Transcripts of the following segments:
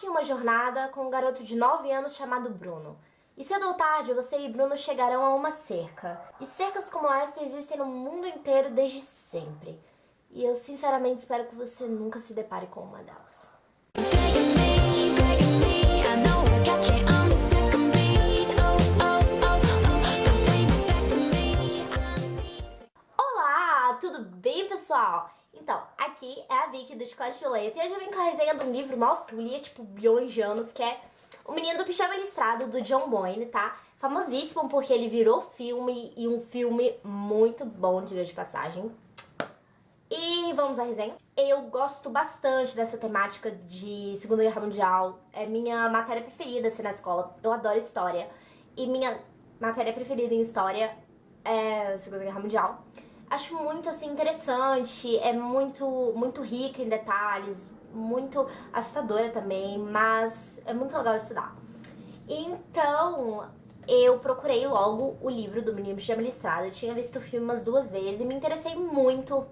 Embarque em uma jornada com um garoto de 9 anos chamado Bruno. E cedo ou tarde, você e Bruno chegarão a uma cerca. E cercas como essa existem no mundo inteiro desde sempre. E eu sinceramente espero que você nunca se depare com uma delas. Olá, tudo bem, pessoal? Então, aqui é a Vicky do Chocolate de Leite e hoje eu vim com a resenha de um livro, nossa, que eu li há tipo bilhões de anos, que é O Menino do Pijama Listrado, do John Boyne, tá? Famosíssimo porque ele virou filme e um filme muito bom, diga de passagem. E vamos à resenha. Eu gosto bastante dessa temática de Segunda Guerra Mundial. É minha matéria preferida, assim, na escola. Eu adoro história. E minha matéria preferida em história é Segunda Guerra Mundial. Acho muito, assim, interessante. É muito rica em detalhes. Muito assustadora também. Mas é muito legal estudar. Então, eu procurei logo o livro do Menino Pijama Listrado. Eu tinha visto o filme umas 2 vezes e me interessei muito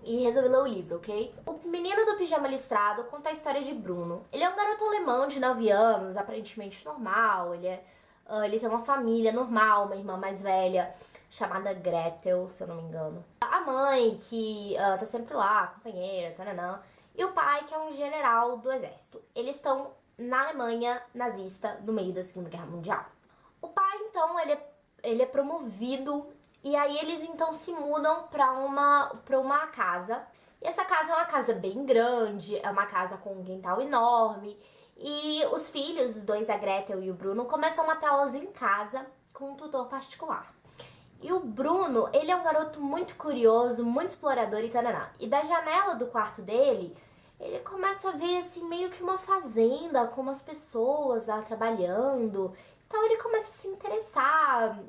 e resolvi ler o livro, ok? O Menino do Pijama Listrado conta a história de Bruno. Ele é um garoto alemão de 9 anos, aparentemente normal. Ele tem uma família normal, uma irmã mais velha chamada Gretel, se eu não me engano. A mãe, que tá sempre lá, companheira, taranã. E o pai, que é um general do exército. Eles estão na Alemanha nazista, no meio da Segunda Guerra Mundial. O pai, então, ele é promovido. E aí eles então se mudam pra uma casa. E essa casa é uma casa bem grande, é uma casa com um quintal enorme. E os filhos, os dois, a Gretel e o Bruno, começam a tê-las em casa com um tutor particular. E o Bruno, ele é um garoto muito curioso, muito explorador e taraná. E da janela do quarto dele, ele começa a ver assim meio que uma fazenda com umas pessoas lá trabalhando. Então ele começa a se interessar,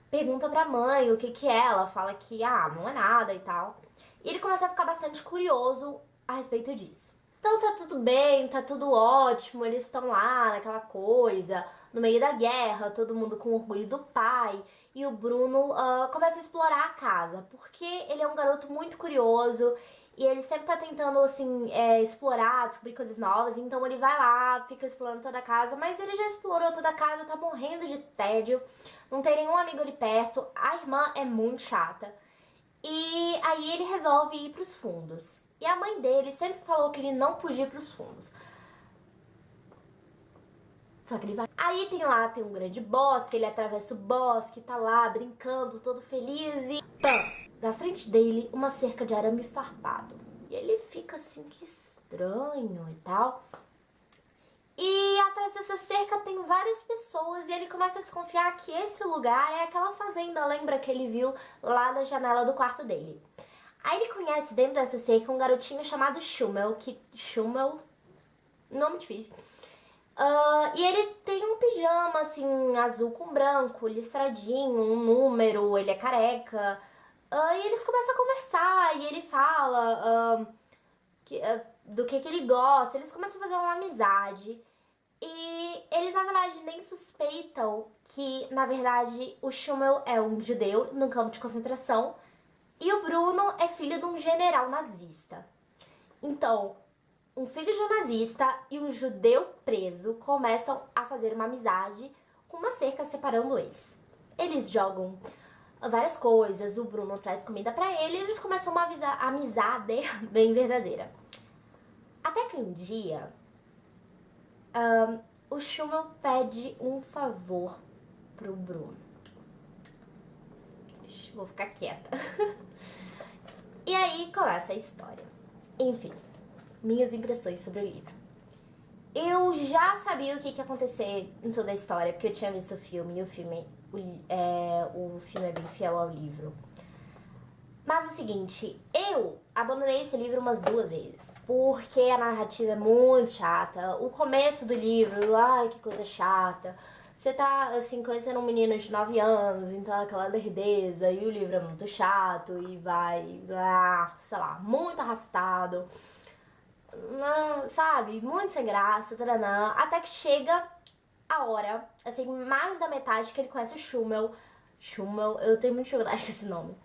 pergunta pra mãe o que é, ela fala que não é nada e tal. E ele começa a ficar bastante curioso a respeito disso. Então tá tudo bem, tá tudo ótimo, eles estão lá naquela coisa, no meio da guerra, todo mundo com orgulho do pai. E o Bruno começa a explorar a casa, porque ele é um garoto muito curioso e ele sempre tá tentando, assim, explorar, descobrir coisas novas. Então ele vai lá, fica explorando toda a casa, mas ele já explorou toda a casa, tá morrendo de tédio, não tem nenhum amigo ali perto, a irmã é muito chata. E aí ele resolve ir pros fundos. E a mãe dele sempre falou que ele não podia ir pros fundos. Só que ele vai. Aí tem um grande bosque, ele atravessa o bosque, tá lá brincando, todo feliz e pam! Na frente dele, uma cerca de arame farpado. E ele fica assim, que estranho e tal. E atrás dessa cerca tem várias pessoas e ele começa a desconfiar que esse lugar é aquela fazenda, lembra que ele viu lá na janela do quarto dele. Aí ele conhece dentro dessa cerca um garotinho chamado Schummel, nome difícil. E ele tem um pijama, assim, azul com branco, listradinho, um número, ele é careca. E eles começam a conversar e ele fala do que ele gosta, eles começam a fazer uma amizade. E eles, na verdade, nem suspeitam que, na verdade, o Schummel é um judeu num campo de concentração e o Bruno é filho de um general nazista. Então, um filho de um nazista e um judeu preso começam a fazer uma amizade com uma cerca separando eles. Eles jogam várias coisas, o Bruno traz comida pra ele e eles começam uma amizade bem verdadeira. Até que um dia, o Schummel pede um favor pro Bruno. Vou ficar quieta. E aí começa a história. Enfim, minhas impressões sobre o livro. Eu já sabia o que ia acontecer em toda a história, porque eu tinha visto o filme, e o filme é bem fiel ao livro. Mas é o seguinte, eu abandonei esse livro umas 2 vezes, porque a narrativa é muito chata. O começo do livro, ai, que coisa chata. Você tá, assim, conhecendo um menino de 9 anos, então aquela lerdeza, e o livro é muito chato, e vai, sei lá, muito arrastado. Sabe, muito sem graça, taranã, até que chega a hora, assim, mais da metade que ele conhece o Schummel, eu tenho muita dificuldade com esse nome.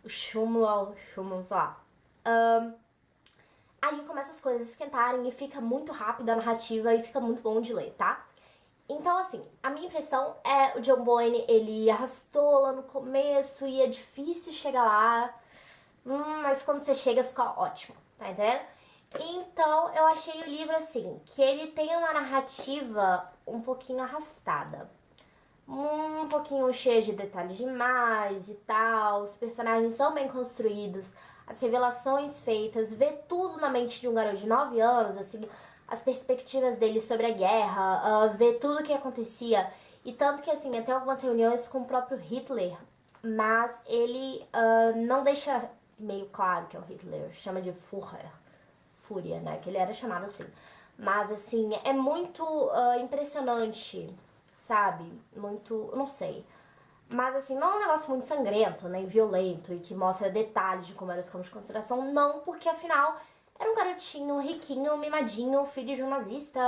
O Schummel, sei lá. aí começa as coisas a esquentarem e fica muito rápida a narrativa e fica muito bom de ler, tá? Então, assim, a minha impressão é o John Boyne, ele arrastou lá no começo e é difícil chegar lá, mas quando você chega fica ótimo, tá entendendo? Então, eu achei o livro, assim, que ele tem uma narrativa um pouquinho arrastada. Um pouquinho cheia de detalhes demais e tal, os personagens são bem construídos, as revelações feitas, ver tudo na mente de um garoto de 9 anos, assim, as perspectivas dele sobre a guerra, ver tudo o que acontecia. E tanto que, assim, até algumas reuniões com o próprio Hitler, mas ele não deixa meio claro que é o Hitler, chama de Führer, Fúria, né, que ele era chamado assim. Mas, assim, é muito impressionante, sabe? Muito, eu não sei. Mas, assim, não é um negócio muito sangrento, nem violento, e que mostra detalhes de como eram os campos de concentração, não, porque, afinal, era um garotinho riquinho, mimadinho, filho de um nazista,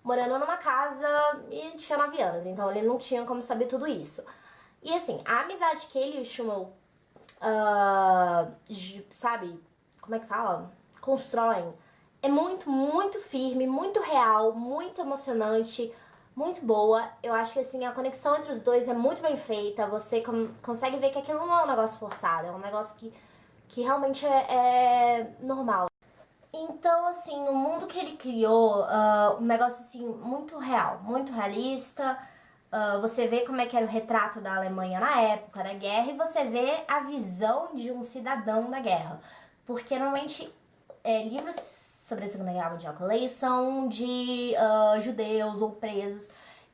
morando numa casa e tinha 9 anos, então ele não tinha como saber tudo isso. E, assim, a amizade que ele e o Schumann, sabe, como é que fala? Constroem, é muito, muito firme, muito real, muito emocionante, muito boa. Eu acho que, assim, a conexão entre os dois é muito bem feita. Você consegue ver que aquilo não é um negócio forçado, é um negócio que realmente é normal. Então, assim, o mundo que ele criou, um negócio, assim, muito real, muito realista. Você vê como é que era o retrato da Alemanha na época da guerra e você vê a visão de um cidadão da guerra. Porque, normalmente, livros sobre a Segunda Guerra Mundial que eu leio são de judeus ou presos.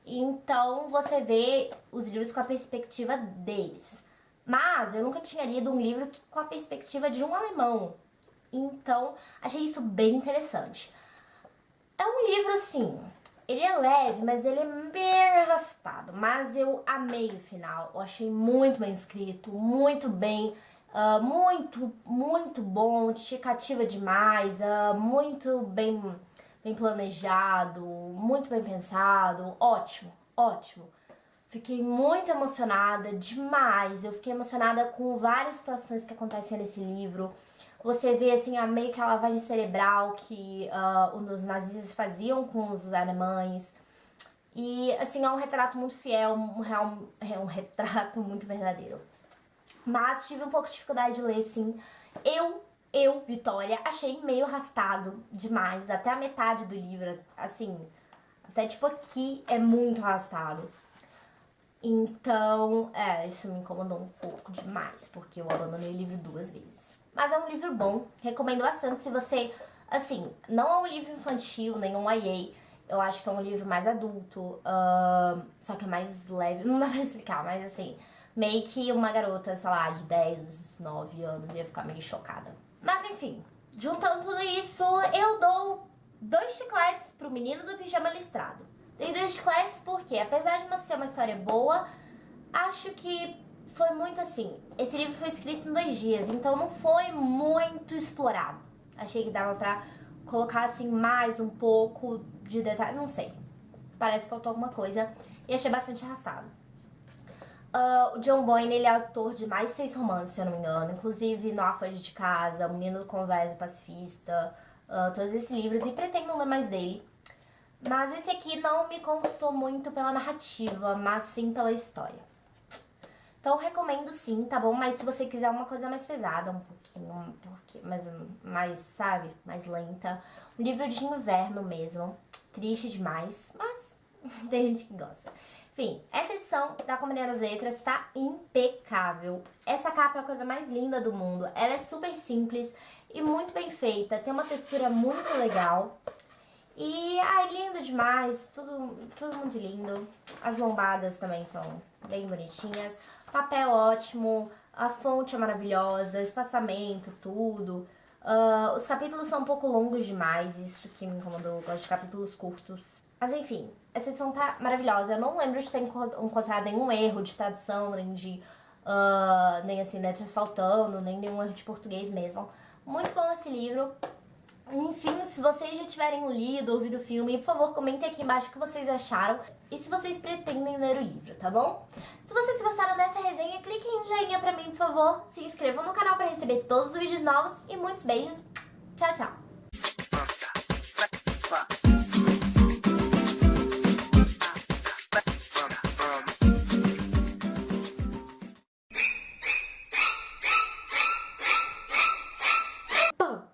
Então, você vê os livros com a perspectiva deles. Mas eu nunca tinha lido um livro com a perspectiva de um alemão. Então, achei isso bem interessante. É um livro, assim, ele é leve, mas ele é bem arrastado. Mas eu amei o final. Eu achei muito bem escrito, muito bem, muito, muito bom, te cativa demais, muito bem planejado, muito bem pensado. Ótimo, ótimo. Fiquei muito emocionada, demais. Eu fiquei emocionada com várias situações que acontecem nesse livro. Você vê, assim, meio que a lavagem cerebral que os nazistas faziam com os alemães. E, assim, é um retrato muito fiel, um retrato muito verdadeiro. Mas tive um pouco de dificuldade de ler, sim. Vitória, achei meio arrastado demais. Até a metade do livro, assim, até tipo aqui é muito arrastado. Então, isso me incomodou um pouco demais, porque eu abandonei o livro 2 vezes. Mas é um livro bom, recomendo bastante se você, assim, não é um livro infantil, nem um YA, eu acho que é um livro mais adulto, só que é mais leve, não dá pra explicar, mas assim, meio que uma garota, sei lá, de 10, 9 anos ia ficar meio chocada. Mas enfim, juntando tudo isso, eu dou 2 chicletes pro Menino do Pijama Listrado. Dei 2 chicletes porque, apesar de ser uma história boa, acho que foi muito assim. Esse livro foi escrito em 2 dias, então não foi muito explorado. Achei que dava pra colocar assim mais um pouco de detalhes, não sei. Parece que faltou alguma coisa e achei bastante arrastado. O John Boyne, ele é autor de mais de 6 romances, se eu não me engano. Inclusive, No Foge de Casa, O Menino do Convés, O Pacifista, todos esses livros. E pretendo ler mais dele. Mas esse aqui não me conquistou muito pela narrativa, mas sim pela história. Então recomendo sim, tá bom? Mas se você quiser uma coisa mais pesada, um pouquinho mais, sabe? Mais lenta. Um livro de inverno mesmo. Triste demais, mas tem gente que gosta. Enfim, essa edição da Companhia das Letras tá impecável. Essa capa é a coisa mais linda do mundo. Ela é super simples e muito bem feita. Tem uma textura muito legal. E, lindo demais, tudo muito lindo. As lombadas também são bem bonitinhas. Papel ótimo, a fonte é maravilhosa, espaçamento, tudo. Os capítulos são um pouco longos demais, isso que me incomodou, eu gosto de capítulos curtos. Mas enfim, essa edição tá maravilhosa. Eu não lembro de ter encontrado nenhum erro de tradução, nem assim, letras faltando, nem nenhum erro de português mesmo. Muito bom esse livro. Enfim, se se vocês já tiverem lido, ouvido o filme, por favor, comentem aqui embaixo o que vocês acharam e se vocês pretendem ler o livro, tá bom? Se vocês gostaram dessa resenha, cliquem em joinha pra mim, por favor. Se inscrevam no canal pra receber todos os vídeos novos e muitos beijos. Tchau, tchau!